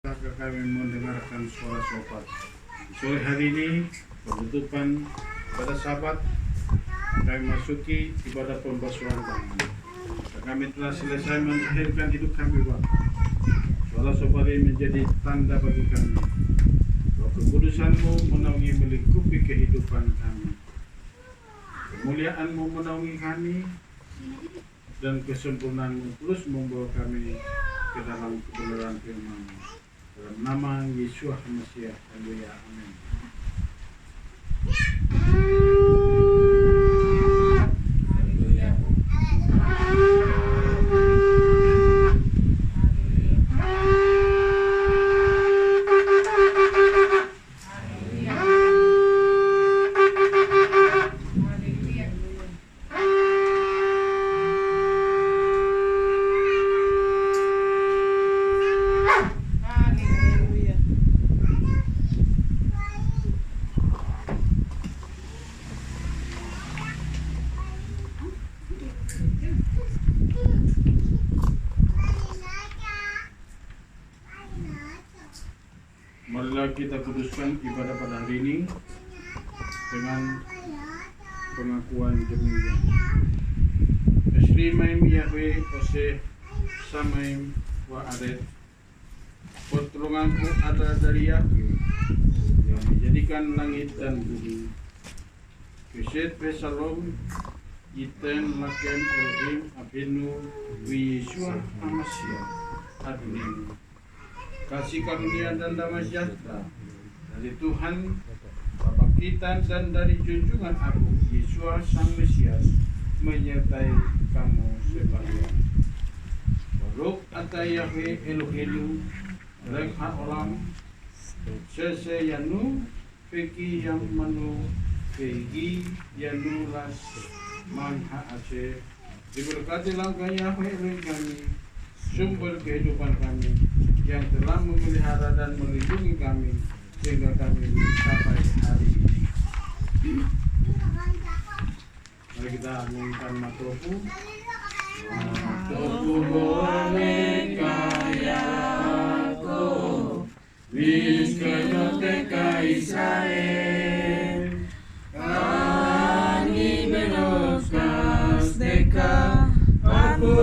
Maka kami mendengarkan suara sobat. Sore hari ini penutupan pada Sabat kami masuki ibadah pembasuhan kami. Kami telah selesai mengakhirkan hidup kami, Pak. Suara sobat ini menjadi tanda bagi kami. Roh kekudusan-Mu menaungi melingkupi kehidupan kami. Kemuliaan-Mu menaungi kami dan kesempurnaan-Mu terus membawa kami ke dalam kebenaran firman-Mu. Dalam nama Yesus Mesias, haleluya, amin. Marilah kita kuduskan ibadah pada hari ini dengan pengakuan demikian. Esri maim Yahweh ose samaim wa aret. Pertolonganku ada dari Yahweh yang menjadikan langit dan bumi. Keset pesalom iten laken Elohim Abinu wi Yeshua HaMashiach Adonai. Kasih karunia dan damai sejahtera dari Tuhan Bapa kita dan dari junjungan agung Yesus Sang Mesias menyertai kamu sekalian. Baruch atau Yahweh Eloheinu melek haolam sese yanu peki yang manu pegi yanu las man haase. Diberkati langkah Yahweh Elohim kami, sumber kehidupan kami, yang telah memelihara dan melindungi kami sehingga kami sampai hari ini. Mari kita menyanyikan Matopu. Matopu boneka yako, wiskenoteca Israel, kani menoskas deka, aku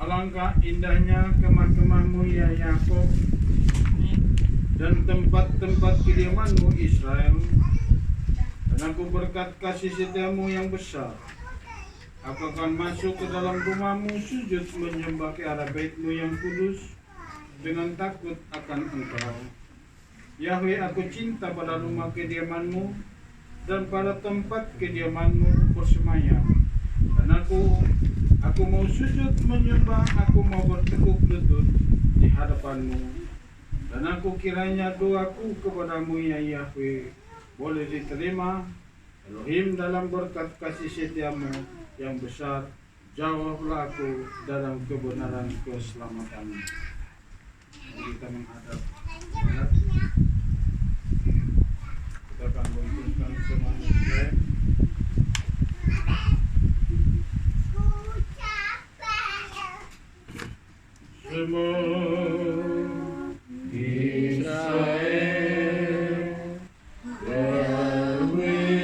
alangkah indahnya kemah-kemah-Mu ya Yakub dan tempat-tempat kediaman-Mu Israel. Dan aku berkat kasih setia-Mu yang besar, aku akan masuk ke dalam rumah-Mu, sujud menyembah ke arah bait-Mu yang kudus dengan takut akan Engkau. Yahweh, aku cinta pada rumah kediaman-Mu dan pada tempat kediaman-Mu bersemayam. Dan aku mau sujud menyembah, aku mau bertekuk lutut di hadapan-Mu. Dan aku kiranya doaku kepada-Mu ya Yahweh boleh diterima. Elohim, dalam berkat kasih setia-Mu yang besar, jawablah aku dalam kebenaran keselamatan-Mu. Kita menghadap kita akan mengumpulkan semua Israel. Semua Israel, Yahweh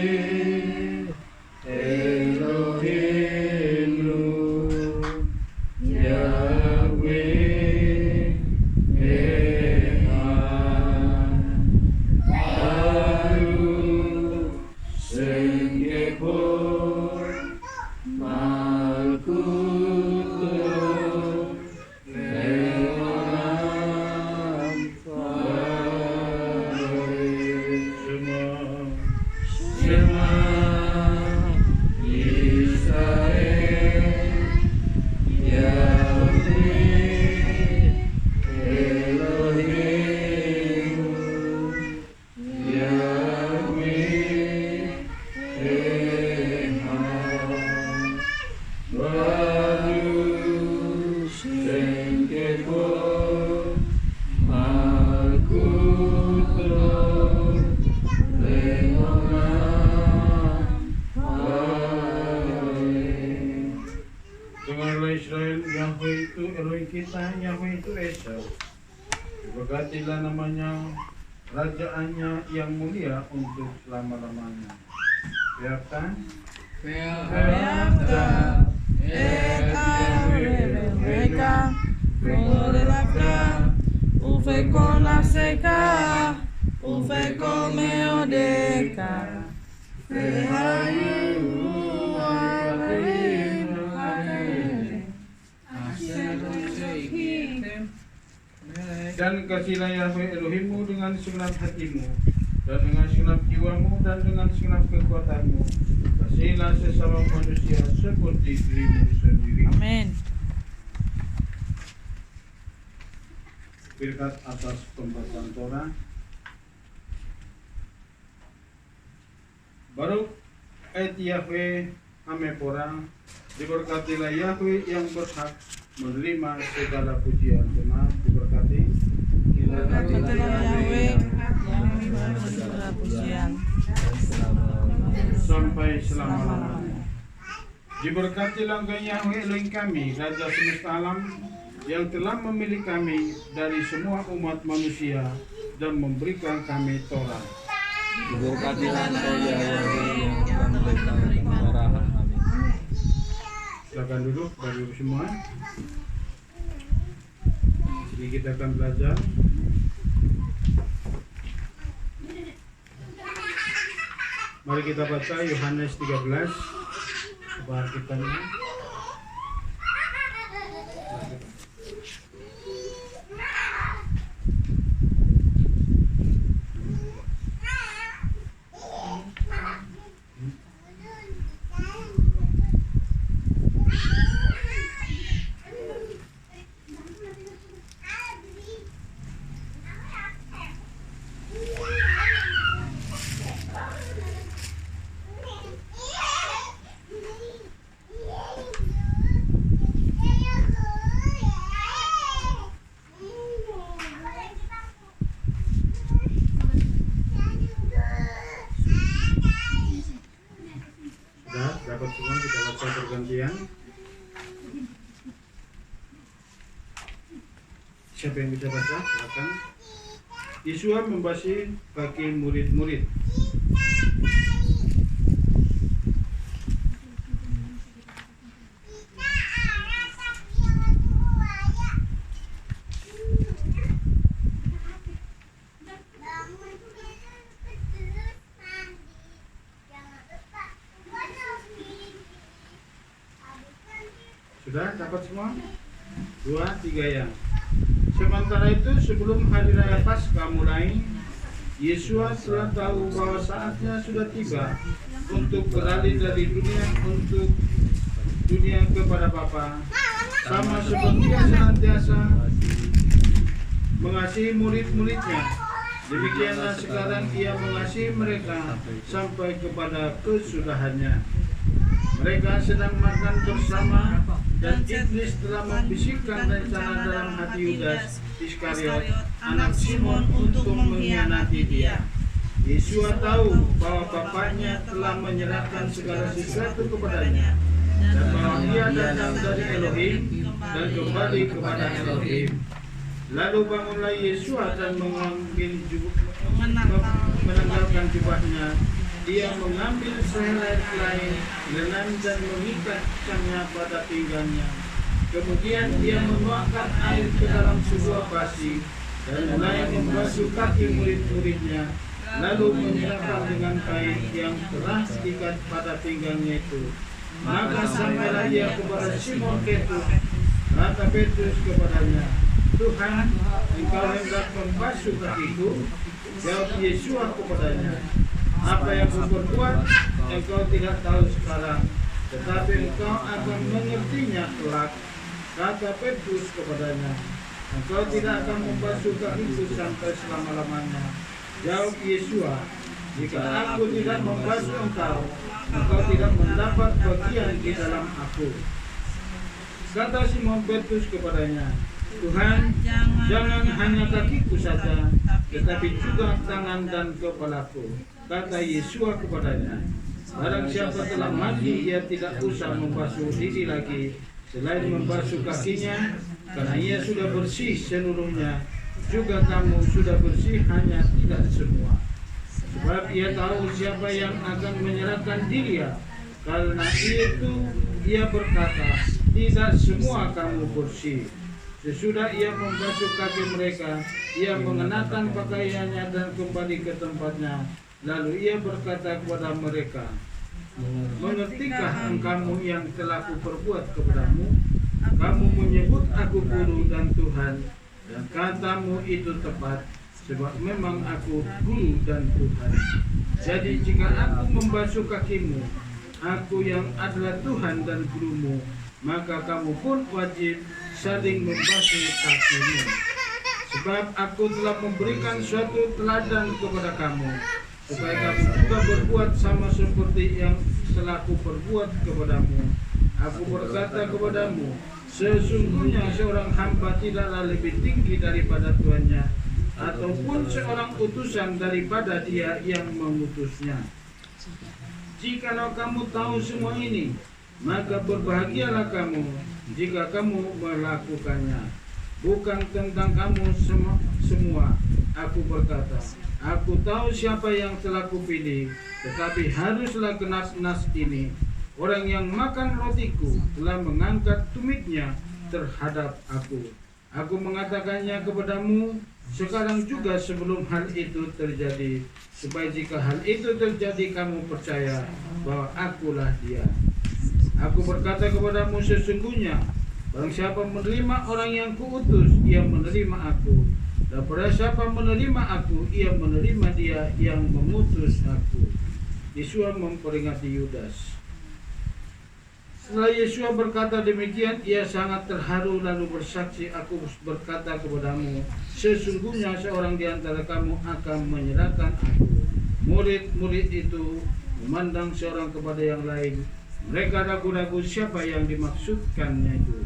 Dengarlah Israel, Yahweh itu Elohim kita, Yahweh itu Esa. Diberkatilah namanya, kerajaannya yang mulia untuk selama-lamanya. Biarkan dan kasihlah Yahweh Elohimmu dengan segenap hatimu, dan dengan segenap jiwamu, dan dengan segenap kekuatanmu. Kasihlah sesama manusia seperti dirimu sendiri. Amin. Berkat atas pembacaan Torah. Baru et Yahweh Amepora, diberkatilah Yahweh yang berhak menerima segala pujian. Jemaat diberkati. Berkatilah Yahweh yang menerima segala pujian Sampai selama-lamanya. Diberkatilah engkau Yahweh Elohim kami, Raja semesta alam, yang telah memilih kami dari semua umat manusia dan memberikan kami Torah. Diberkatilah engkau Yahweh yang telah memberikan Torah. Amin. Silakan duduk Bapak Ibu semua. Jadi kita akan belajar mari kita baca Yohanes 13 bahas kita ini. Dapat semua kita baca bergantian. Siapa yang bisa baca? Silakan. Yesua membasuh kaki murid-murid. Sudah dapat semua? 2, 3 ya. Sementara itu sebelum hari raya Paskah mulai, Yesua telah tahu bahwa saatnya sudah tiba untuk beralih dari dunia untuk dunia kepada Bapa. Sama seperti yang senantiasa mengasihi murid-muridnya, demikianlah sekarang ia mengasihi mereka sampai kepada kesudahannya. Mereka sedang makan bersama dan iblis telah membisikkan rencana dalam hati Yudas Iskariot, anak Simon, untuk mengkhianati dia. Yesua tahu bahwa Bapaknya telah menyerahkan segala sesuatu kepadanya, dan bahwa dia datang dari Elohim dan kembali kepada Elohim. Lalu bangunlah Yesua dan menanggalkan jubahnya. Dia mengambil sehelai kain lenan dan mengikatkannya pada pinggangnya. Kemudian dia menuangkan air ke dalam sebuah basi dan mulai membasuh kaki murid-muridnya lalu menyerahkan dengan kain yang telah diikat pada pinggangnya itu. Maka sampailah ia kepada Simon Petrus. Kata Petrus kepadanya, Tuhan, engkau hendak membasuh kakiku? Jawab Yesua kepadanya, apa yang kuperbuat engkau tidak tahu sekarang, tetapi engkau akan mengertinya kelak. Kata Petrus kepadanya, engkau tidak akan membasuh kakiku sampai selama-lamanya. Jawab Yesua, jika aku tidak membasuh engkau, engkau tidak mendapat bagian di dalam aku. Kata Simon Petrus kepadanya, Tuhan, jangan hanya kakiku saja, tetapi juga tangan dan kepalaku. Kata Yesua kepadanya, barang siapa telah mati, ia tidak usah membasuh diri lagi, selain membasuh kakinya, karena ia sudah bersih seluruhnya. Juga kamu sudah bersih, hanya tidak semua. Sebab ia tahu siapa yang akan menyerahkan dia. Karena itu ia berkata, tidak semua kamu bersih. Sesudah ia membasuh kaki mereka, ia mengenakan pakaiannya dan kembali ke tempatnya. Lalu ia berkata kepada mereka, mengertikah engkau yang telah kuperbuat kepadamu? Kamu menyebut aku guru dan Tuhan, dan katamu itu tepat, sebab memang aku guru dan Tuhan. Jadi jika aku membasuh kakimu, aku yang adalah Tuhan dan gurumu, maka kamu pun wajib saling membasuh kakimu. Sebab aku telah memberikan suatu teladan kepada kamu, supaya kamu juga berbuat sama seperti yang telah kuperbuat kepadamu. Aku berkata kepadamu, sesungguhnya seorang hamba tidaklah lebih tinggi daripada tuannya, ataupun seorang utusan daripada dia yang mengutusnya. Jikalau kamu tahu semua ini, maka berbahagialah kamu jika kamu melakukannya. Bukan tentang kamu semua, aku berkata, aku tahu siapa yang telah kupilih, tetapi haruslah genap nas ini. Orang yang makan rotiku telah mengangkat tumitnya terhadap aku. Aku mengatakannya kepadamu sekarang juga sebelum hal itu terjadi, supaya jika hal itu terjadi kamu percaya bahwa akulah dia. Aku berkata kepadamu sesungguhnya, barang siapa menerima orang yang kuutus, ia menerima aku. Dan barang siapa menerima aku, ia menerima dia yang mengutus aku. Yesua memperingati Yudas. Setelah Yesua berkata demikian, ia sangat terharu lalu bersaksi, aku berkata kepadamu, sesungguhnya seorang di antara kamu akan menyerahkan aku. Murid-murid itu memandang seorang kepada yang lain. Mereka ragu-ragu siapa yang dimaksudkannya itu.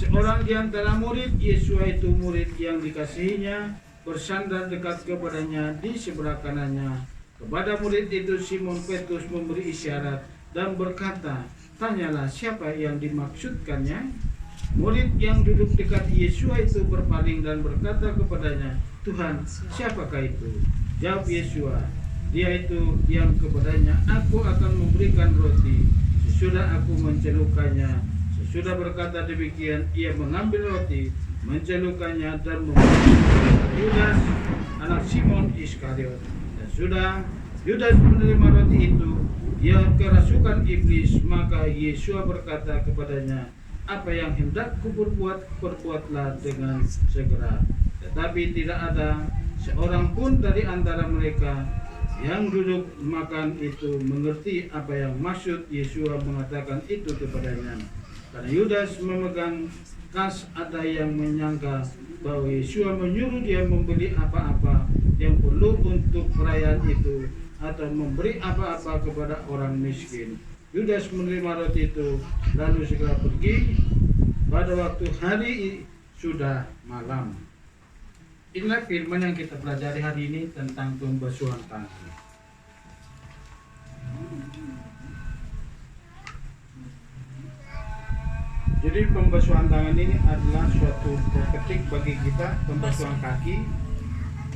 Seorang di antara murid Yesua itu, murid yang dikasihinya, bersandar dekat kepadanya di sebelah kanannya. Kepada murid itu Simon Petrus memberi isyarat dan berkata, tanyalah siapa yang dimaksudkannya. Murid yang duduk dekat Yesua itu berpaling dan berkata kepadanya, Tuhan, siapakah itu? Jawab Yesua, dia itu yang kepadanya aku akan memberikan roti sesudah aku mencelupkannya. Sesudah berkata demikian, ia mengambil roti, mencelupkannya dan memberikan Yudas, anak Simon Iskariot. Dan sudah Yudas menerima roti itu, ia kerasukan iblis. Maka Yesua berkata kepadanya, apa yang hendak kuperbuat, perbuatlah dengan segera. Tetapi tidak ada seorang pun dari antara mereka yang duduk makan itu mengerti apa yang maksud Yesua mengatakan itu kepadanya. Karena Yudas memegang kas, ada yang menyangka bahwa Yesua menyuruh dia membeli apa-apa yang perlu untuk perayaan itu, atau memberi apa-apa kepada orang miskin. Yudas menerima roti itu, lalu segera pergi. Pada waktu hari sudah malam. Inilah firman yang kita pelajari hari ini tentang pembasuhan kaki. Jadi pembasuhan tangan ini adalah suatu ketik bagi kita, pembasuhan kaki,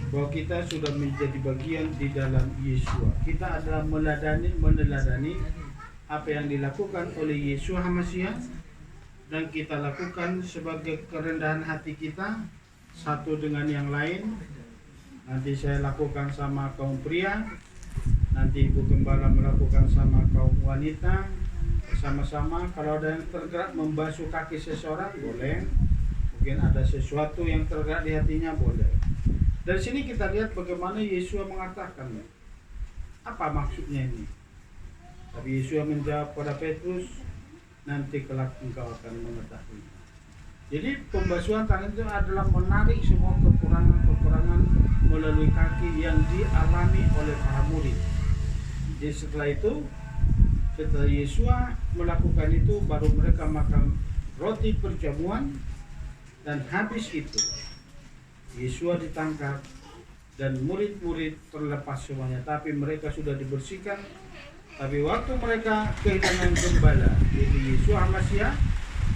bahwa kita sudah menjadi bagian di dalam Yesua. Kita adalah meneladani apa yang dilakukan oleh Yesua HaMasiah, dan kita lakukan sebagai kerendahan hati kita satu dengan yang lain. nanti saya lakukan sama kaum pria, nanti Ibu Gembala melakukan sama kaum wanita bersama-sama. Kalau ada yang tergerak membasuh kaki seseorang boleh, mungkin ada sesuatu yang tergerak di hatinya boleh. Dari sini kita lihat bagaimana Yesus mengatakan, apa maksudnya ini? Tapi Yesus menjawab pada Petrus, nanti kelak engkau akan mengetahui. Jadi pembasuhan tangan itu adalah menarik semua kekurangan-kekurangan melalui kaki yang dialami oleh para murid. Jadi setelah Yesus melakukan itu, baru mereka makan roti perjamuan, dan habis itu Yesus ditangkap dan murid-murid terlepas semuanya, tapi mereka sudah dibersihkan. Tapi waktu mereka kehilangan gembala, jadi Yesus Masiah,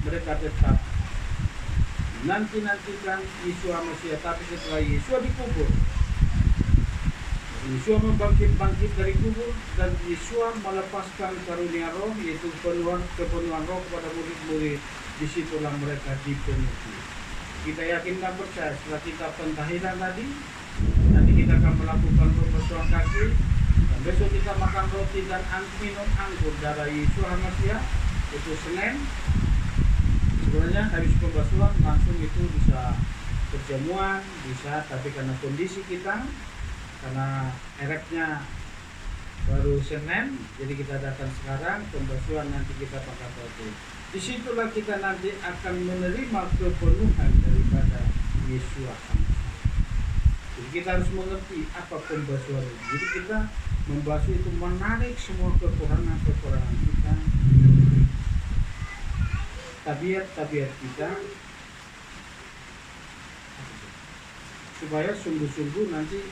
mereka tetap nanti-nantikan Yesus Masiah. Tapi setelah Yesus dikubur, Yesus bangkit dari kubur, dan Yesus melepaskan karunia roh, yaitu kepenuhan roh kepada murid-murid. Disitulah mereka dipenuhi. Kita yakin dan percaya setelah kita pentahilan tadi, nanti kita akan melakukan pembasuhan kaki, dan besok kita makan roti dan minum anggur darah Yesus Masiah, itu Senin. Sebenarnya habis pembasuhan langsung itu bisa perjamuan, bisa, tapi karena kondisi kita, karena ereknya baru Senin, jadi kita datang sekarang, pembasuhan nanti kita pakai roti. Disitulah kita nanti akan menerima kepenuhan daripada Yesus. Jadi kita harus mengerti apa pembasuhan itu. Jadi kita membasuh itu menarik semua kekurangan-kekurangan kita, tabiat kita, supaya sungguh-sungguh nanti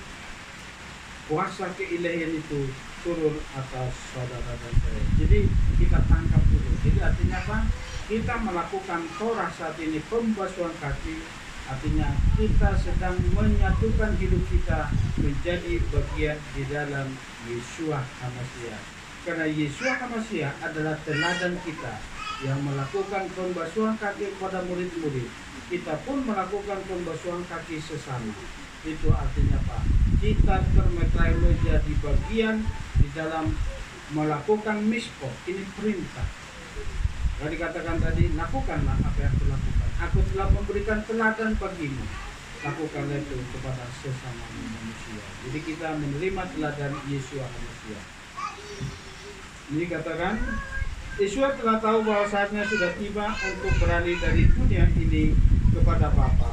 kuasa keilahian itu turun atas saudara dan saya. Jadi kita tangkap dulu. Jadi artinya apa? Kita melakukan Torah saat ini, pembasuhan kaki, artinya kita sedang menyatukan hidup kita menjadi bagian di dalam Yesus Masiah. Karena Yesus Masiah adalah teladan kita yang melakukan pembasuhan kaki kepada murid-murid. Kita pun melakukan pembasuhan kaki sesama. Itu artinya apa? Kita termeterai menjadi bagian di dalam melakukan mispo. Ini perintah. Kalau dikatakan tadi, lakukanlah apa yang aku lakukan. Aku telah memberikan teladan bagimu. Lakukanlah itu kepada sesama manusia. Jadi kita menerima teladan Yesus Masiah. Ini katakan, Yesus telah tahu bahwa saatnya sudah tiba untuk beralih dari dunia ini kepada Bapa.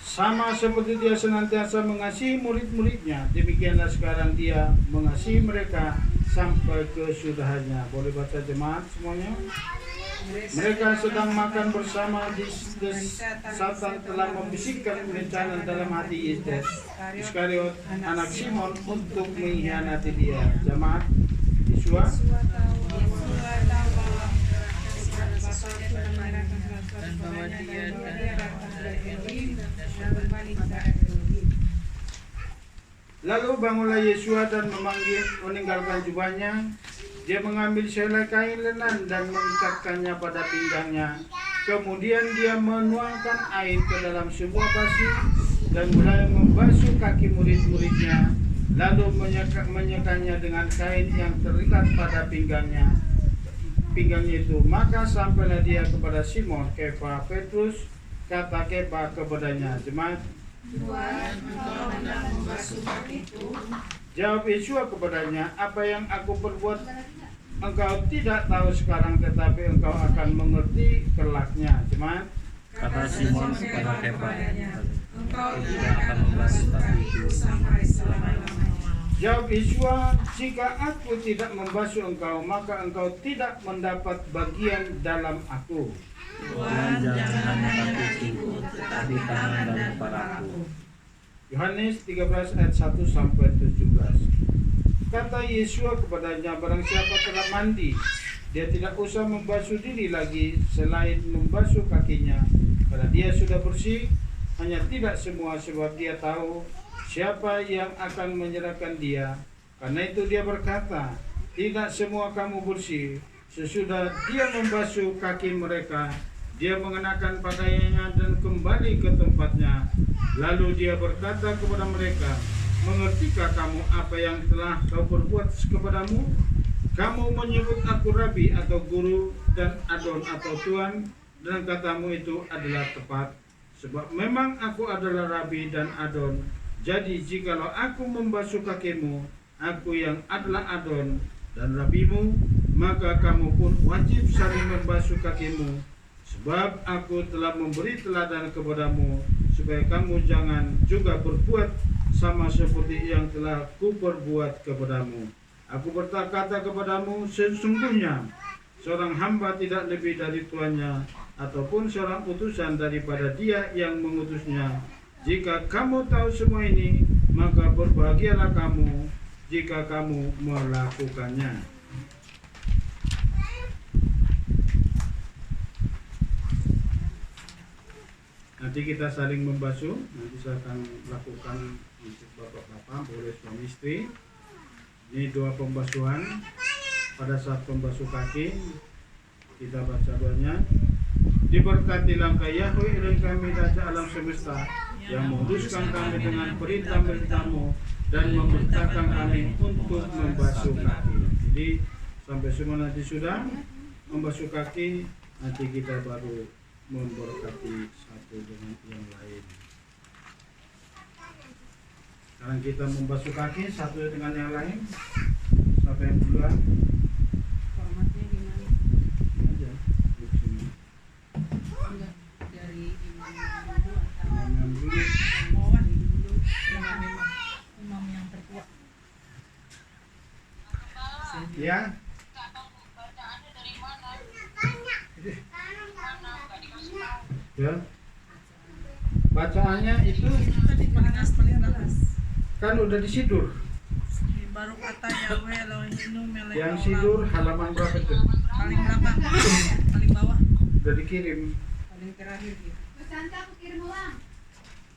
Sama seperti dia senantiasa mengasihi murid-muridnya, demikianlah sekarang dia mengasihi mereka sampai kesudahannya. Boleh baca jemaat semuanya? Mereka sedang makan bersama, Satan telah membisikkan rencana dalam hati Yesus Iskariot, anak Simon, untuk mengkhianati dia. Jemaat, Yesus lalu bangunlah Yesus dan meninggalkan jubahnya. Dia mengambil selai kain lenan dan mengikatkannya pada pinggangnya. Kemudian dia menuangkan air ke dalam sebuah basi dan mulai membasuh kaki murid-muridnya, lalu menyekanya dengan kain yang terikat pada pinggangnya itu. Maka sampailah dia kepada Simon, Kefa, Petrus. Kata Kefa kepadanya, jemaat, Tuhan, engkau hendak membasuh kakiku. Jawab Yesus kepadanya, apa yang aku perbuat engkau tidak tahu sekarang, tetapi engkau akan mengerti kelaknya. Jemaat, Kata Simon kepada Kefa, engkau tidak akan membasuh kakiku sampai selama-lamanya. jawab Yesus, jika aku tidak membasuh engkau, maka engkau tidak mendapat bagian dalam aku. Tuhan, jangan kakiku, tetapi tangan dan kepalaku. Yohanes 13 ayat 1 sampai 17. Kata Yesus kepadanya, barang siapa telah mandi, dia tidak usah membasuh diri lagi selain membasuh kakinya, karena dia sudah bersih. Hanya tidak semua, sebab dia tahu siapa yang akan menyerahkan dia. Karena itu dia berkata, tidak semua kamu bersih. Sesudah dia membasuh kaki mereka dia mengenakan pakaiannya dan kembali ke tempatnya. Lalu dia berkata kepada mereka, mengertikah kamu apa yang telah kau perbuat kepadamu? Kamu menyebut aku Rabi atau Guru dan Adon atau Tuhan, dan katamu itu adalah tepat. Sebab memang aku adalah Rabi dan Adon. Jadi jikalau aku membasuh kakimu, aku yang adalah Adon dan Rabimu, maka kamu pun wajib saling membasuh kakimu. Sebab aku telah memberi teladan kepadamu, supaya kamu jangan juga berbuat sama seperti yang telah kuperbuat kepadamu. Aku berkata kepadamu, sesungguhnya seorang hamba tidak lebih dari tuannya, ataupun seorang utusan daripada dia yang mengutusnya. Jika kamu tahu semua ini, maka berbahagialah kamu jika kamu melakukannya. Nanti kita saling membasuh. Nanti saya akan lakukan untuk bapak-bapak, boleh suami istri. Ini doa pembasuhan. Pada saat pembasuh kaki, kita baca doanya. Diberkati langkah Yahweh Elohim kami, Raja alam semesta, yang meluruskan kami dengan perintah-perintah-Mu dan memerintahkan kami untuk membasuh kaki. Jadi sampai semua nanti sudah membasuh kaki, nanti kita baru memberkati satu dengan yang lain. Sekarang kita membasuh kaki satu dengan yang lain. Siapa yang duluan? Formatnya gimana? Aja, di sini. Enggak, dari imam dulu atau Yang dulu. Mowan dulu, imam yang tertua. Ya. Ya. Bacaannya itu Tadi paling atas. kan udah disidur. Baru kata Yahweh Elohim melek. Yang sidur halaman berapa itu? Paling belakang, paling bawah, Udah dikirim. paling terakhir gitu.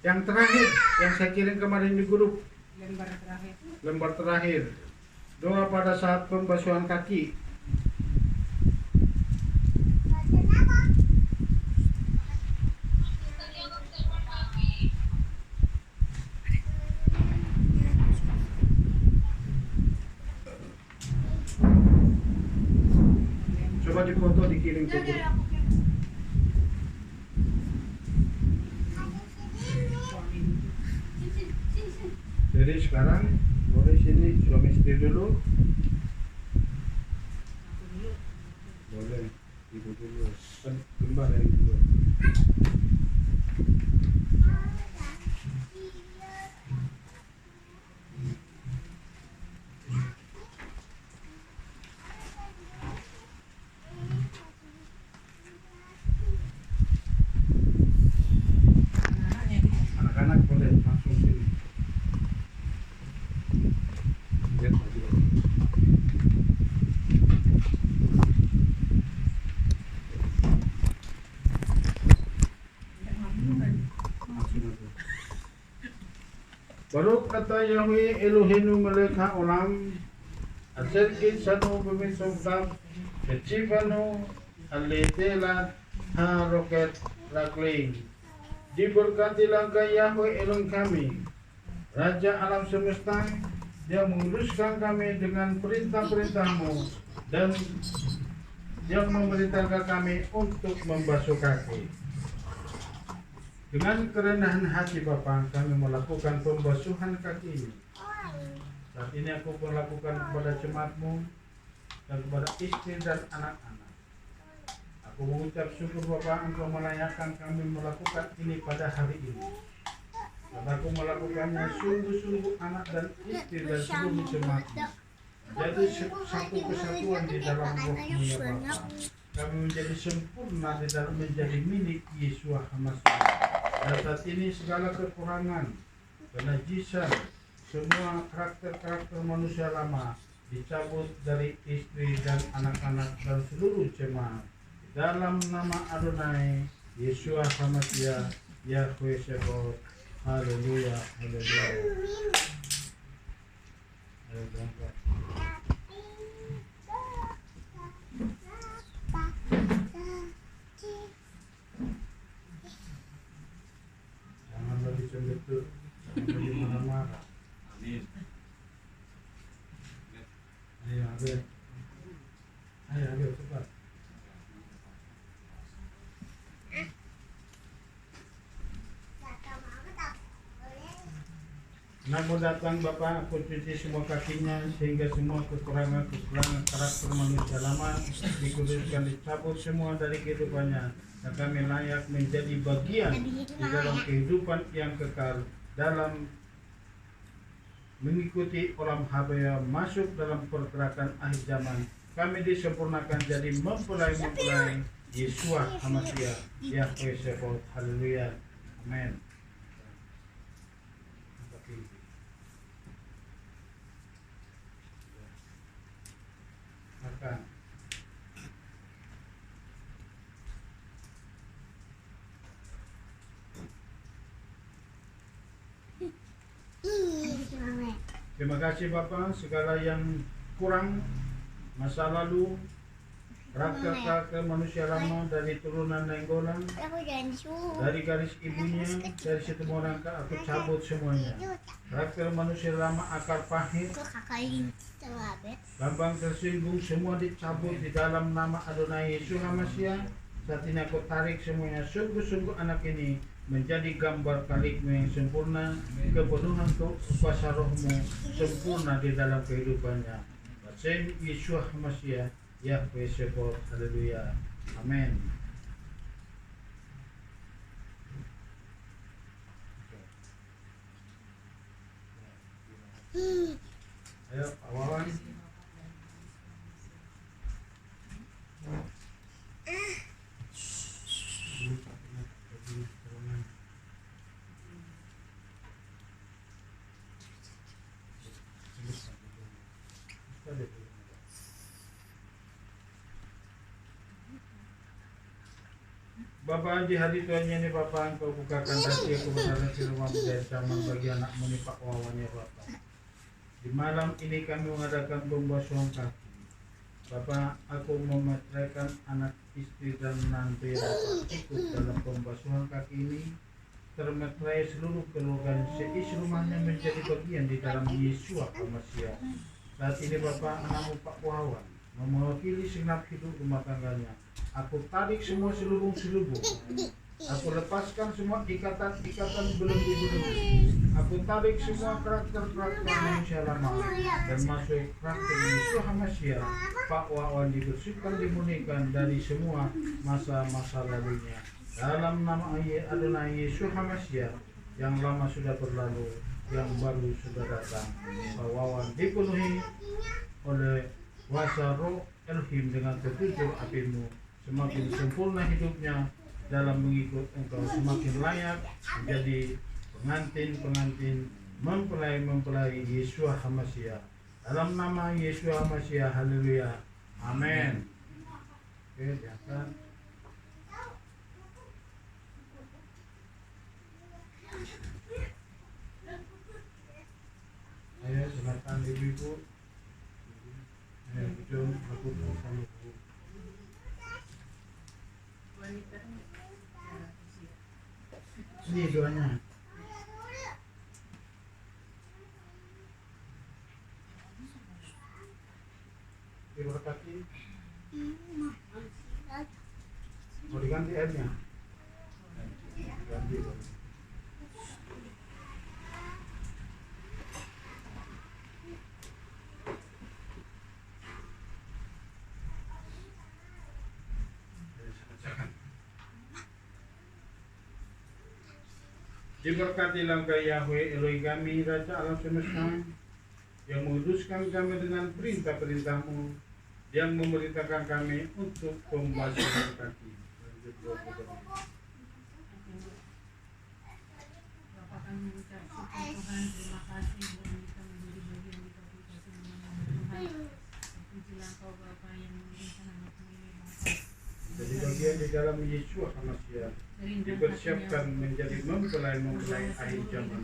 Yang terakhir, yang saya kirim kemarin di grup, Lembar terakhir. lembar terakhir. Doa pada saat pembasuhan kaki. Coba difoto dikirim ke grup. Suami dulu. Jadi sekarang boleh sini suami istri dulu. Aku dulu. Boleh ibu dulu. Kan kembar yang dulu. Anaknya gitu. Anak-anak boleh langsung sini. Lihat lagi. Langsung aja. Baru kata Yahweh Elohenu melek haolam, asal kisanu bemisogam, kecifanu aletela haroket lakling. Diberkati langkah Yahweh Elohim kami, Raja alam semesta, yang menguruskan kami dengan perintah-perintah-Mu dan yang memerintahkan kami untuk membasuh kaki. Dengan kerendahan hati Bapa, kami melakukan pembasuhan kaki ini. Saat ini aku melakukan kepada jemaat-Mu dan kepada istri dan anak-anak. Aku mengucap syukur Bapa, Engkau melayakkan kami melakukan ini pada hari ini. Dan aku melakukannya sungguh-sungguh anak dan istri dan seluruh jemaat-Mu. Jadi satu kesatuan di dalam roh-Mu ya Bapa. Kami menjadi sempurna di dalam menjadi milik Yesus Hamasiah. Dan saat ini segala kekurangan, kenajisan, semua karakter-karakter manusia lama dicabut dari istri dan anak-anak dan seluruh jemaat. Dalam nama Adonai, Yesus Hamasiah, Yahweh Shebot. Haleluya, haleluya. Ayo berangkat. Ayo cepat. Namun datang Bapa, aku cuci semua kakinya sehingga semua kekurangan karakter manusia lama dikuduskan, dicabut semua dari kehidupannya, dan kami layak menjadi bagian di dalam kehidupan yang kekal dalam mengikuti olam habaya masuk dalam pergerakan akhir zaman. Kami disempurnakan jadi mempelai Yesua Hamasiah, Yahweh Sebaot. Haleluya. Amin. Makan. Terima kasih Bapak, segala yang kurang masa lalu, karakter manusia lama dari turunan Nainggolan, dari garis ibunya, dari sitemua rangka, aku cabut semuanya. Karakter manusia lama, akar pahit, lambang tersinggung, semua dicabut di dalam nama Adonai Yesus Hamasiah. Saat ini aku tarik semuanya. Sungguh-sungguh anak ini menjadi gambar kalikmu yang sempurna, kepenuhan kuasa rohmu sempurna di dalam kehidupannya. Basem Yesus Hamasiah, Yahweh Sebaot. Haleluya. Amin. Ayo, awalan. Bapa, di hari tuanya ini Bapa, Engkau bukakan hati kebenaran firman menjadi zaman bagi anakmu ini Pak Wawannya Bapa. Di malam ini kami mengadakan pembasuhan kaki. Bapa, aku memeteraikan anak istri dan menantu Bapa ikut dalam pembasuhan kaki ini. Termeterai seluruh keluarga seisi rumahnya menjadi bagian di dalam Yesua Hamasiah. Saat ini Bapa, anakmu Pak Wawan mewakili segenap hidup rumah tangganya. Aku tarik semua selubung-selubung. Aku lepaskan semua ikatan-ikatan belenggu-belenggu. Aku tarik semua karakter-karakter manusia lama dan masuk karakter Yesua Hamasiah. Pak Wawan dibersihkan, dimurnikan dari semua masa-masa lalunya. Dalam nama Adonai Yesus Hamasiah, yang lama sudah berlalu, yang baru sudah datang. Pak Wawan dipenuhi oleh kuasa roh Elohim dengan petunjuk apimu. Semakin sempurna hidupnya dalam mengikut Engkau, semakin layak menjadi pengantin-pengantin, mempelai Yesua Hamasiah. Dalam nama Yesua Hamasiah, haleluya. Amin. Oke, diangkat. Ayo, silakan ibu-ibu. Ayo, Bujung, aku bersama ibu. Ini doanya. Diberkati. Mau diganti airnya? Ganti. Diberkatilah Engkau Yahweh Elohim kami, Raja alam semesta, yang menguduskan kami dengan perintah-perintah-Mu, yang memerintahkan kami untuk pembasuhan kaki. Bapak kami mengucap syukur Tuhan, terima kasih bahwa kita menjadi bagian di aplikasi mengenai Tuhan. Terpujilah Engkau Bapa yang memberikan anak-Mu ini Bapa. Jadi bagian di dalam Yesua Hamasiah dipersiapkan menjadi mempelai akhir zaman.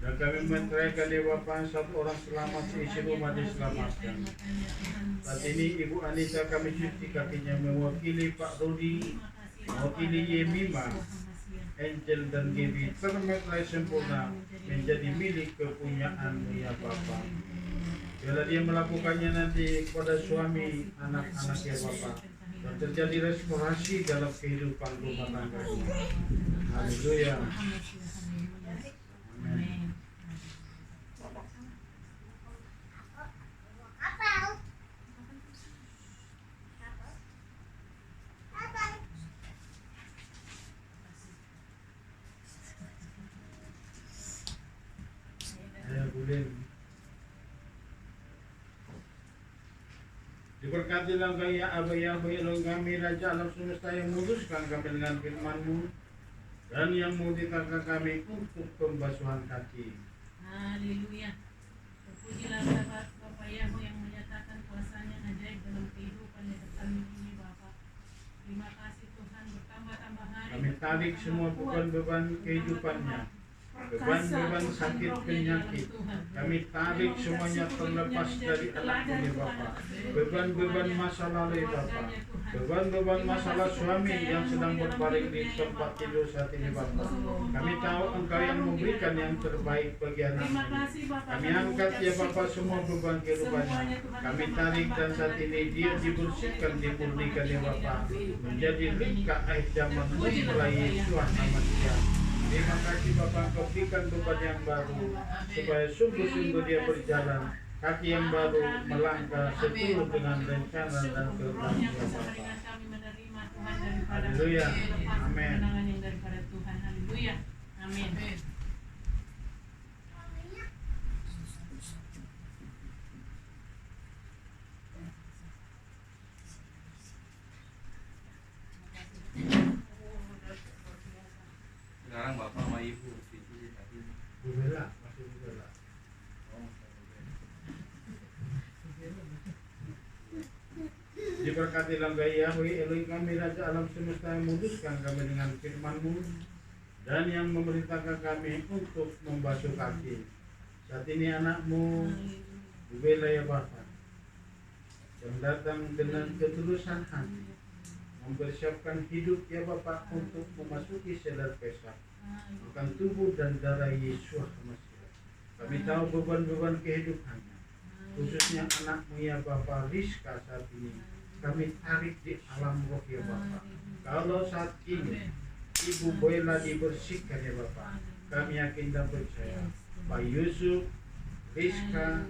Dan kami menteraikan di Bapa, satu orang selamat, seisi rumah diselamatkan. Saat ini Ibu Anita kami cuci kakinya, mewakili Pak Rudi, mewakili Yemima, Angel dan Gaby, termeterai sempurna menjadi milik kepunyaan-Mu ya Bapa. Bila dia melakukannya nanti kepada suami, anak-anak ya Bapak, dan terjadi restorasi dalam kehidupan rumah tangganya. Haleluya. Amin. Ya, boleh. Diberkatilah engkau ya Aba Yahweh Elohim kami, Raja alam semesta yang memutuskan kami dengan firman-Mu dan yang memudahkan kami untuk pembasuhan kaki. Haleluya. Terpujilah Bapak Yahweh yang menyatakan kuasanya ajaib dalam kehidupan yang kami ini Bapak. Terima kasih Tuhan, bertambah-tambah hari. Kami tarik semua beban-beban kehidupannya, beban-beban sakit penyakit. Kami tarik semuanya terlepas dari anak ini Bapak. Beban-beban masa lalu Bapak. Beban-beban masalah suami yang sedang berbaring di tempat tidur saat ini Bapak. Kami tahu Engkau yang memberikan yang terbaik bagi anak ini. Kami angkat ya Bapak semua beban kehidupannya. Kami tarik dan saat ini dia dibersihkan, dipulihkan ya Bapak. Menjadi rika air zaman mulai Yesus nama dia. Terima kasih Bapak, Engkau berikan beban yang baru supaya sungguh-sungguh dia berjalan, kaki yang baru melangkah seturut dengan rencana dan kehendak Bapak. Haleluya. Amin. Haleluya. Amin. Sekarang bapak sama ibu itu tadi. Bu Bella, masih Bu Bella. Diberkatilah engkau Yahweh Elohim kami, Raja alam semesta yang memutuskan kami dengan firman-Mu dan yang memerintahkan kami untuk membasuh kaki. Saat ini anak-Mu Bu Bella ya Bapak, yang datang dengan ketulusan hati, mempersiapkan hidup ya Bapak untuk memasuki sedar Pesak akan tubuh dan darah Yesus Mesias. Kami tahu beban-beban kehidupannya, khususnya anak-Mu ya Bapak Rizka saat ini. Kami tarik di alam roh ya Bapak. Kalau saat ini Ibu Bella dibersihkan ya Bapak, kami yakin dan percaya Pak Yusuf, Rizka,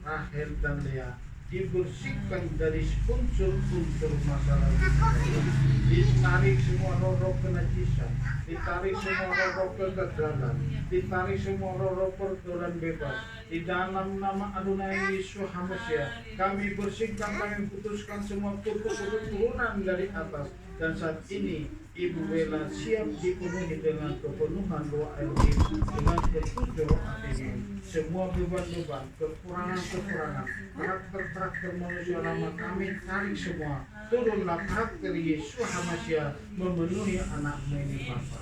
Rahel dan Lea dibersihkan dari unsur-unsur masalah ini. Ditarik semua roh-roh kenajisan, ditarik semua roh-roh kegagalan, ditarik semua roh-roh pergaulan bebas. Di dalam nama Adonai Yesus HaMashiach, kami bersihkan, kami putuskan semua kutuk-kutuk turunan dari atas. Dan saat ini Ibu Bella siap dipenuhi dengan kepenuhan roh Elohim, dengan petunjuk roh Elohim. Semua beban-beban, kekurangan-kekurangan, karakter-karakter manusia lama kami tarik semua. Turunlah karakter Yesus HaMashiach memenuhi anak-Mu ini Bapa.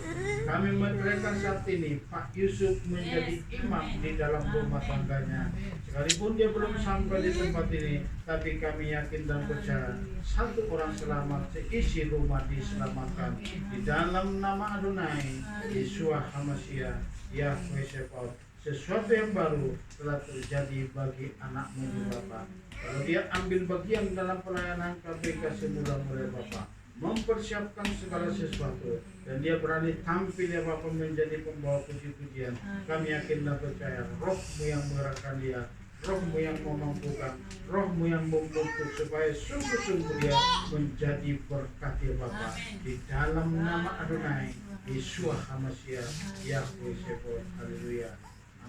Kami menyerahkan saat ini Pak Yusuf menjadi imam di dalam rumah tangganya. Sekalipun dia belum sampai di tempat ini, tapi kami yakin dan percaya satu orang selamat, seisi rumah diselamatkan. Di dalam nama Adonai Yesus HaMashiach, Yahweh Sebaot. Sesuatu yang baru telah terjadi bagi anak-Mu di Bapa. Kalau dia ambil bagian dalam pelayanan KPK semula-mula Bapa, mempersiapkan segala sesuatu, dan dia berani tampil ya Bapa menjadi pembawa puji-pujian. Kami yakin dan percaya roh-Mu yang menggerakkan dia, roh-Mu yang memampukan, roh-Mu yang membentuk supaya sungguh-sungguh dia menjadi berkat ya Bapa. Di dalam nama Adonai Yesus HaMashiach, Yahweh Sebaot. Haleluya.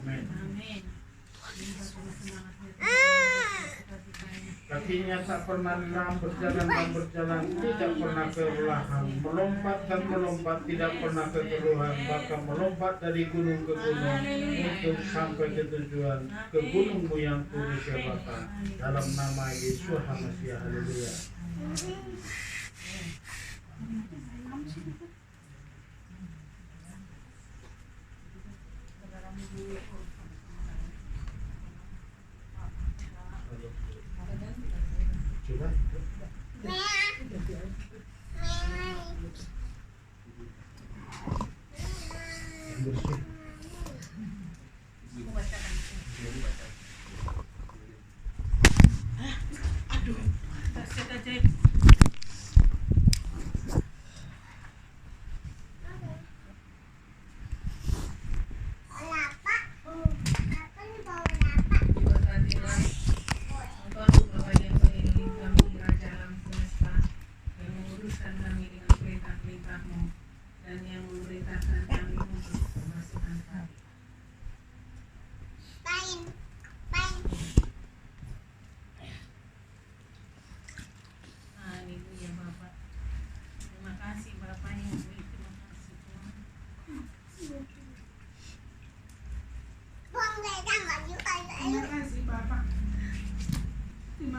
Amin. Kakinya tak pernah lelah berjalan dan berjalan, tidak pernah kelelahan, melompat dan melompat, tidak pernah kekeluhan, bahkan melompat dari gunung ke gunung untuk sampai ke tujuan, ke gunung-Mu yang kudus ya Bapa. Dalam nama Yesus HaMashiach. Haleluya. Coba. Bersih.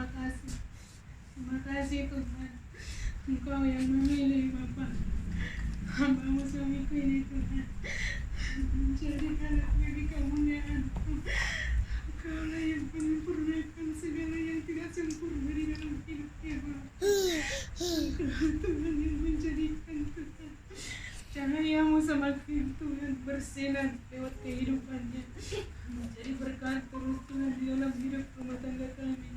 terima kasih. Terima kasih Tuhan. Engkau yang memilih Bapa hamba-Mu suamiku ini Tuhan, menjadikan diri kemuliaan-Mu. Engkaulah yang menyempurnakan segala yang tidak sempurna di dalam hidupnya Bapa. Engkau Tuhan yang menjadikan Tuhan cahaya-Mu semakin Tuhan bersinar lewat kehidupannya, menjadi berkat terus Tuhan di dalam hidup rumah tangga kami.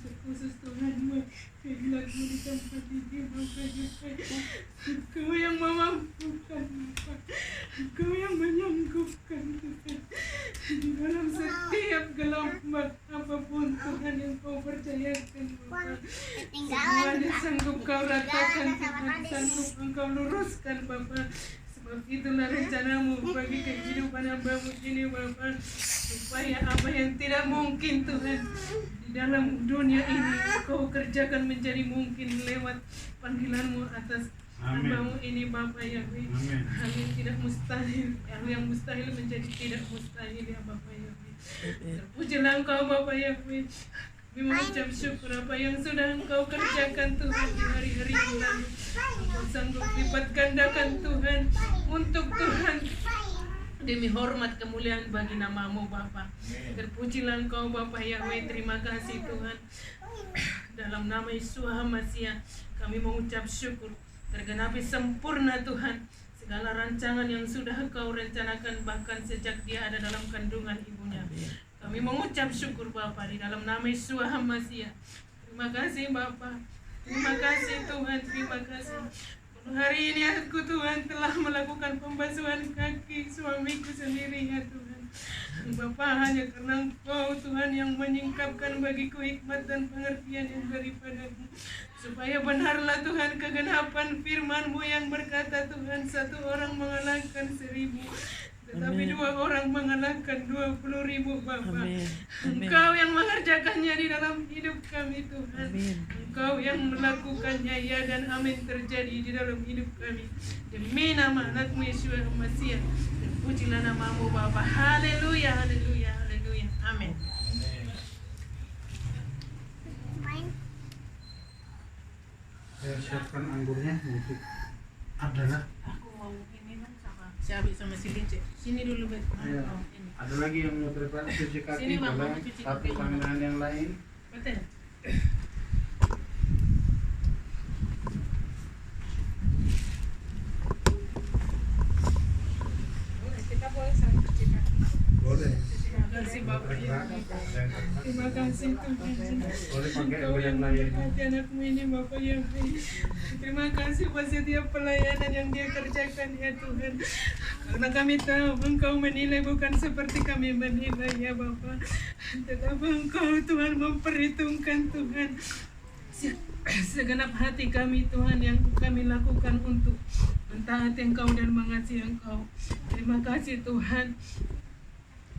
Terkhusus Tuhan buat kehilangan di tempat ini Bapa juga. Engkau yang memampukan Bapa, Engkau yang menyanggup-Kan Tuhan di dalam setiap gelombang apapun Tuhan yang Kau percayakan Bapa. Semuanya sanggup Kau ratakan Tuhan, sanggup Engkau luruskan Bapa. Sebab itulah rencana-Mu bagi kehidupan hamba-Mu ini Bapa, supaya apa yang tidak mungkin Tuhan di dalam dunia ini Kau kerjakan menjadi mungkin lewat panggilan-Mu atas hamba-Mu ini Bapa Yahweh. Hal yang tidak mustahil, hal yang mustahil menjadi tidak mustahil ya Bapa Yahweh. Terpujilah Engkau Bapa Yahweh. Kami mengucap syukur apa yang sudah Engkau kerjakan Tuhan di hari-hari yang lalu. Engkau sanggup lipat gandakan Tuhan untuk Tuhan demi hormat kemuliaan bagi nama-Mu Bapa. Terpujilah Engkau Bapa Yahweh. Terima kasih Tuhan. Dalam nama Yesus Masiah kami mengucap syukur. Tergenapi sempurna Tuhan segala rancangan yang sudah Engkau rencanakan bahkan sejak dia ada dalam kandungan ibunya. Kami mengucap syukur Bapa di dalam nama Yesus Masiah. Terima kasih Bapa. Terima kasih Tuhan. Terima kasih. Hari ini aku Tuhan telah melakukan pembasuhan kaki suamiku sendiri ya Tuhan. Bapa, hanya karena Engkau Tuhan yang menyingkapkan bagiku hikmat dan pengertian yang daripada-Mu, supaya benarlah Tuhan kegenapan firman-Mu yang berkata Tuhan, 1 orang mengalahkan 1000, tetapi 2 orang mengalahkan 20.000 Bapa. Engkau yang mengerjakannya di dalam hidup kami Tuhan. Engkau yang melakukannya ya dan amin terjadi di dalam hidup kami. Demi nama Anak-Mu Yesus Masiah. Terpujilah nama-Mu Bapa. Haleluya, haleluya, haleluya. Amin. Saya siapkan anggurnya untuk adalah. Aku mau ini sama Syabi sama si Lince. Sini dulu Bet. Ayo. Ada lagi yang mau prepare cuci kaki, Sini, Bang, boleh mau cuci satu kaki. tangan yang lain. Betul. Kita boleh saling cuci kaki. Boleh. Terima kasih Bapak ya. Terima kasih Tuhan. Boleh pakai Engkau yang yang lain. memberkati Anak-Mu ini Bapak ya. Terima kasih buat setiap pelayanan yang Dia kerjakan ya Tuhan. Karena kami tahu Engkau menilai bukan seperti kami menilai ya Bapak. Tetapi Engkau Tuhan memperhitungkan Tuhan segenap hati kami Tuhan yang kami lakukan untuk mentaati Engkau dan mengasihi Engkau. Terima kasih Tuhan.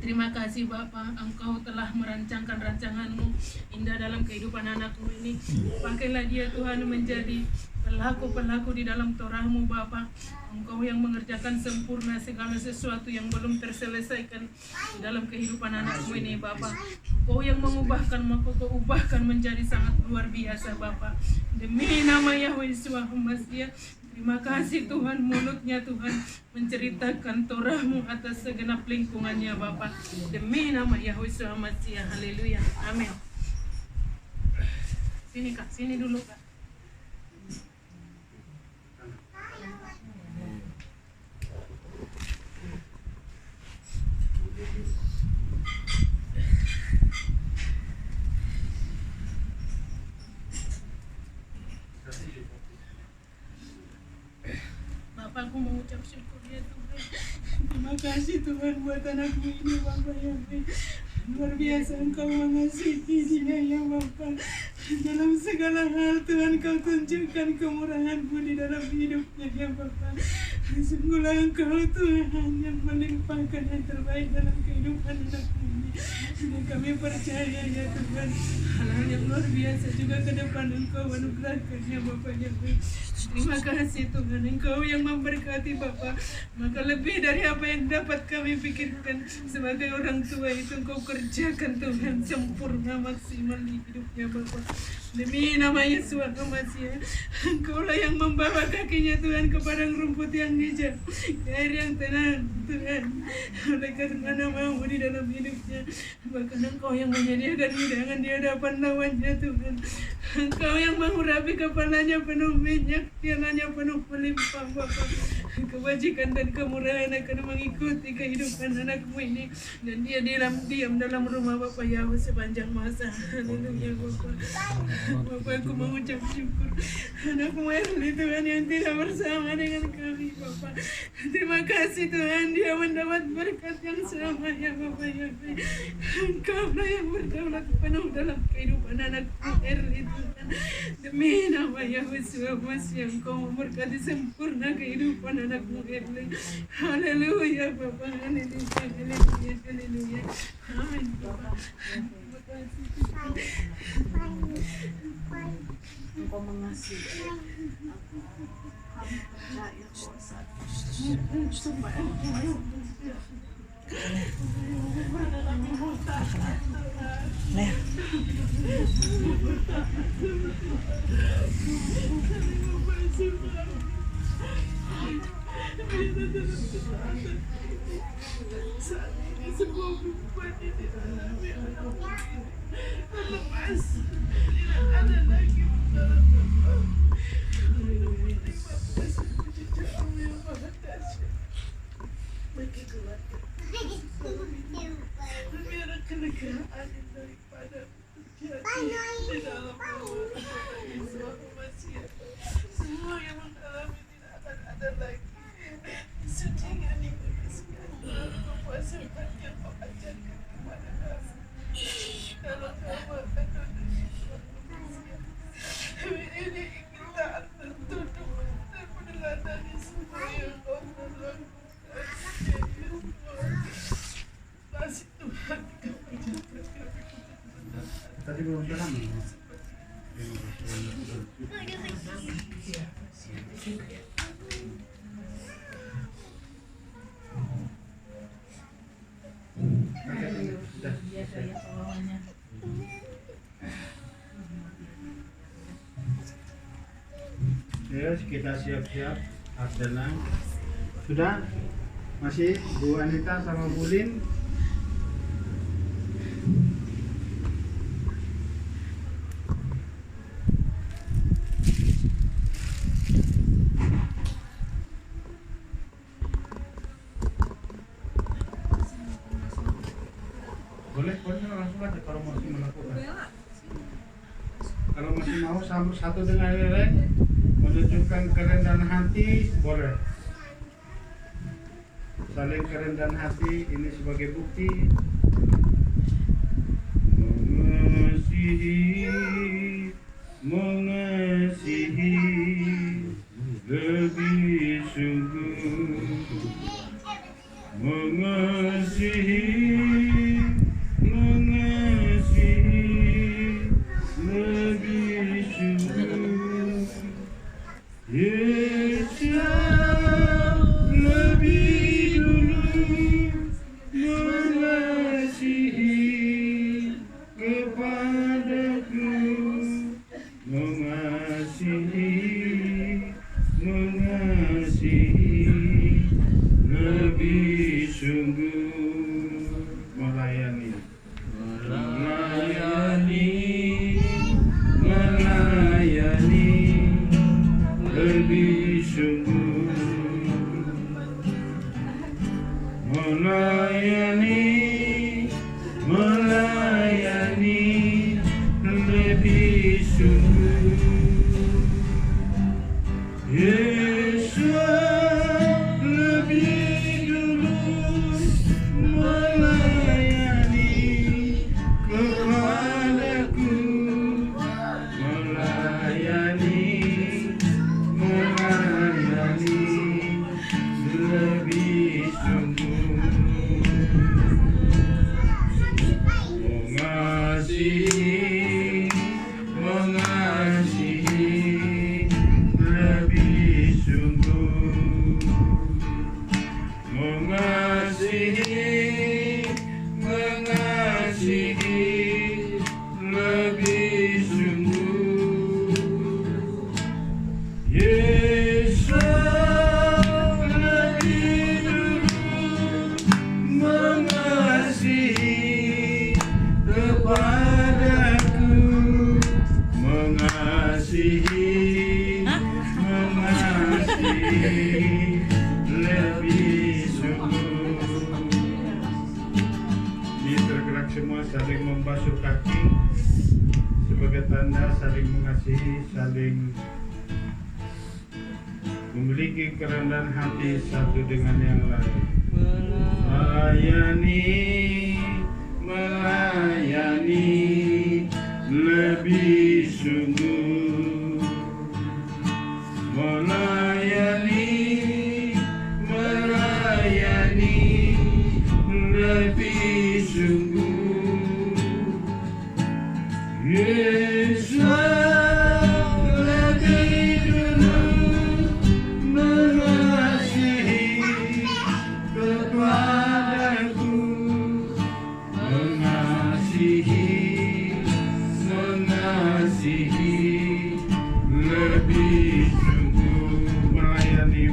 Terima kasih Bapa, Engkau telah merancangkan rancangan-Mu indah dalam kehidupan anak-Mu ini. Pakailah dia Tuhan menjadi pelaku-pelaku di dalam Torah-Mu Bapa. Engkau yang mengerjakan sempurna segala sesuatu yang belum terselesaikan di dalam kehidupan anak-Mu ini Bapa. Engkau yang mengubahkan, maka Kau ubahkan menjadi sangat luar biasa Bapa. Demi nama Yahweh Yesus Masiah. Terima kasih Tuhan, mulutnya Tuhan menceritakan Torah-Mu atas segenap lingkungannya Bapa. Demi nama Yahweh Yesus Masiah. Haleluya. Amin. Sini Kak, sini dulu Kak. Bapak, aku mau ucap syukur ya Tuhan. Terima kasih Tuhan buat anak-Mu ini Bapak ya. Luar biasa Engkau mengasihi dia ya Bapak. Dalam segala hal Tuhan Kau tunjukkan kemurahan-Mu di dalam hidupnya ya Bapak. Sungguhlah Engkau Tuhan yang melimpahkan yang terbaik dalam kehidupan anak-Mu ini. Dan kami percaya ya Tuhan, hal-hal yang luar biasa juga ke depan Engkau anugerahkannya Bapak Yahweh. Terima kasih Tuhan, Engkau yang memberkati Bapak. Maka lebih dari apa yang dapat kami pikirkan sebagai orang tua itu Engkau kerjakan Tuhan sempurna maksimal di hidupnya Bapak. Demi nama Yesus Al-Masih, Engkaulah yang membawa kakinya Tuhan ke padang rumput yang hijau, ke air yang tenang Tuhan. Oleh karena namamu di dalam hidupnya, bahkan Engkau yang menyediakan hidangan di hadapan lawannya Tuhan. Engkau yang mengurapi kepalanya penuh minyak, tiananya penuh melimpah Bapa. Kebajikan dan kemurahan akan mengikuti kehidupan anakmu ini, dan dia diam dalam rumah Bapa Yahweh sepanjang masa. Haleluya Bapa. Bapa, aku mengucap syukur anakmu Erli Tuhan yang tidak bersama dengan kami Bapa. Terima kasih Tuhan, dia mendapat berkat yang sama ya Bapa Yahweh. Engkaulah yang berdaulat penuh dalam kehidupan anakmu Erli Tuhan. Demi nama Yesus Masih, Engkau memberkati sempurna kehidupan anakmu Erli. Haleluya Bapa, haleluya, haleluya, haleluya. Amin Bapa. Terima kasih Tuhan. Engkau mengasihi aku. Kami percaya kuasa. Saat ini semua beban yang dialami anakku terlepas, tidak ada lagi beban. Yang maha dahsyat bagi keluarga. Biar kelegaan yang daripada terjadi di dalam Yesus Masih. Semua yang mengalami tidak akan ada lagi. Sedihnya dikasihkan kuasakan yang kau ajarkan kepada kami. Kalau kamu akan ini kita tertutup dan meneladani semua yang kau lakukan. Kasih Tuhan kami jaga kami. Tadi belum terang. Terus kita siap-siap tenang. Sudah? Masih Bu Anita sama Bu Lin? Boleh langsung aja kalau masih melakukan. Kalau masih mau satu dengan yang lain menunjukkan kerendahan hati, boleh. Saling kerendahan hati ini sebagai bukti mengasihi lebih sungguh, mengasihi lebih sungguh, Yesus lebih dulu mengasihi. tanda saling mengasihi, saling memiliki kerendahan hati satu dengan yang lain. Melayani lebih sungguh, melayani lebih sungguh. Yesus lebih dulu mengasihi kepadaku, mengasihi lebih sungguh, melayani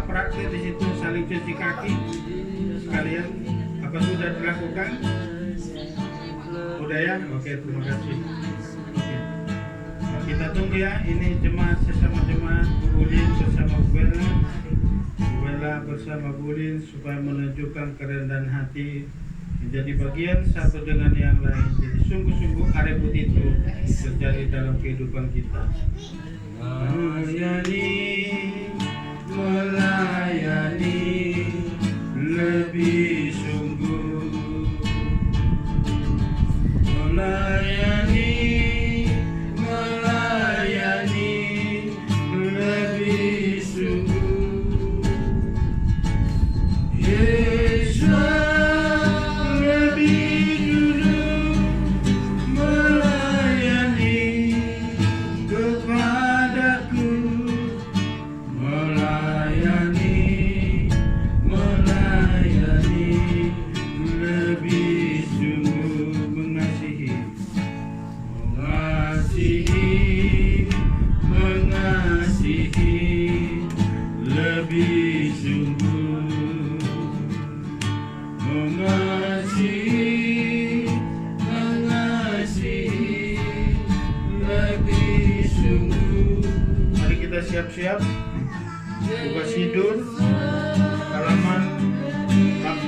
praktek di situ saling cuci kaki sekalian. Apa sudah dilakukan? Udah ya? Oke, terima kasih. Oke. Nah, kita tunggu ya. Ini jemaat sesama jemaat, Bu Ulin bersama Bu Bella bersama Bu Ulin supaya menunjukkan kerendahan hati menjadi bagian satu dengan yang lain. Jadi sungguh-sungguh atribut itu terjadi dalam kehidupan kita. Melayani lebih sungguh, melayani lebih sungguh. Yesus lebih dulu melayani kepadaku, melayani lebih sungguh, mengasihi lebih sungguh, mengasihi lebih sungguh. Mari kita siap-siap buka Sidur halaman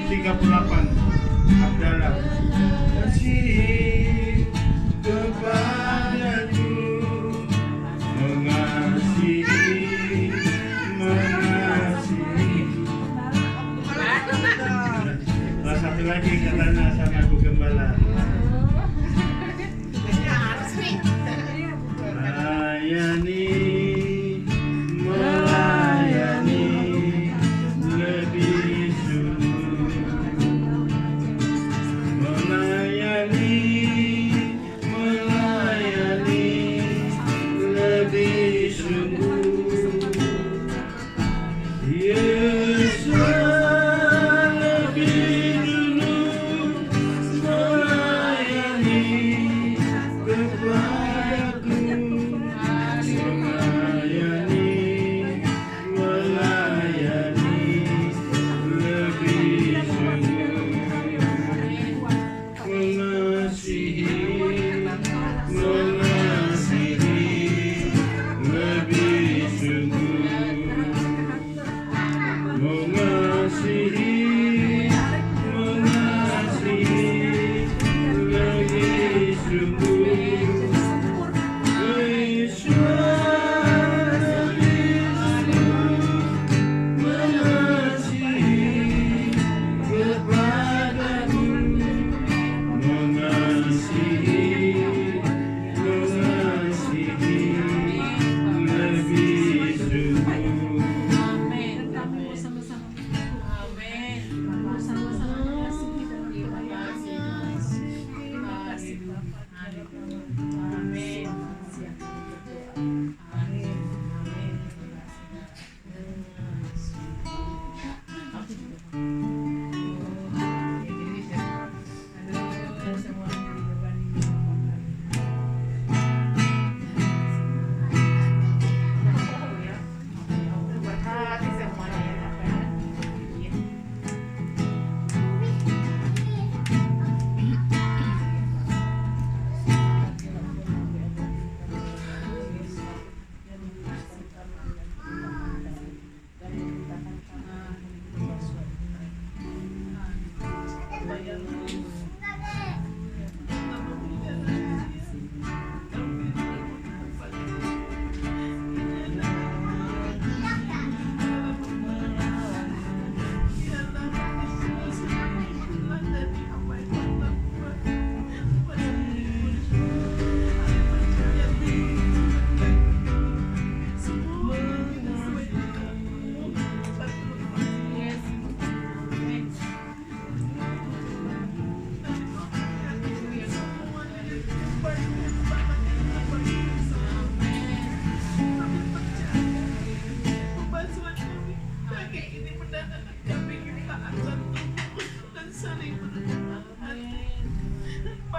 38 Abdallah. Kasih kepadaku, mengasihi Nah, satu lagi katanya sama Bu Gembala. Melayani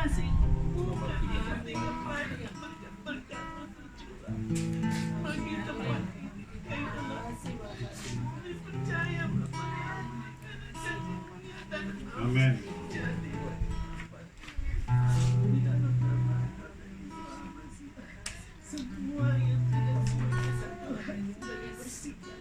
kasih-Mu kami dengan banyak berkat-Mu tercurah bagi tempat ini. Kami percaya Bapa karena janji-Mu nyata dan Amin. jadi semua yang tidak semuanya satu hari sebagai bersikap.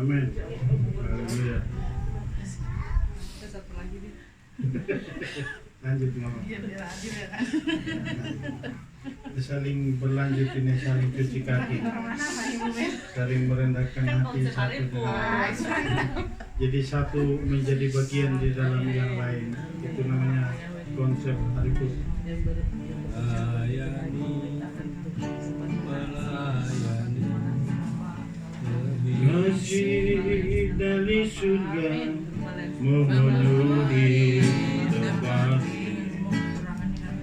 Amin. Haleluya. Satu lagi nih. Lanjut mama. Iya, biar adil ya kan. Saling berlanjut ini, saling cuci kaki, saling merendahkan hati satu dengan jadi satu menjadi bagian di dalam yang lain. Itu namanya konsep Arifus. Melayani, melayani, Kasih dari surga memenuhi tempat.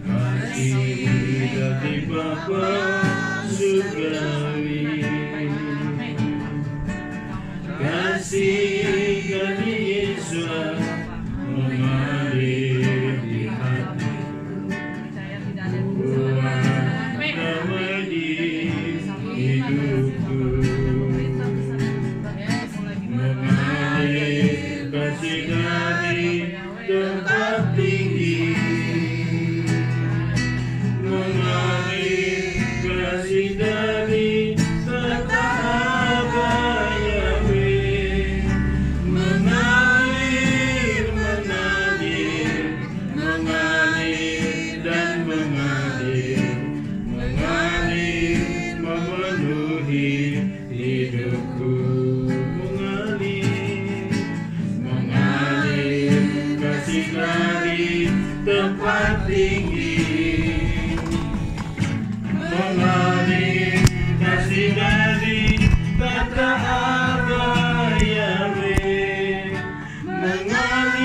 Kasih dari Bapa surgawi. Kasih dari Yesus mengalir di hati. Buat damai di hidupku. Mengalir kasih dari tempat tinggi. Mengalir kasih dari tata Abah Yahweh. Mengalir, mengalir, mengalir dan mengalir. Mengalir memenuhi hidupku. Mengalir kasih dari tempat tinggi.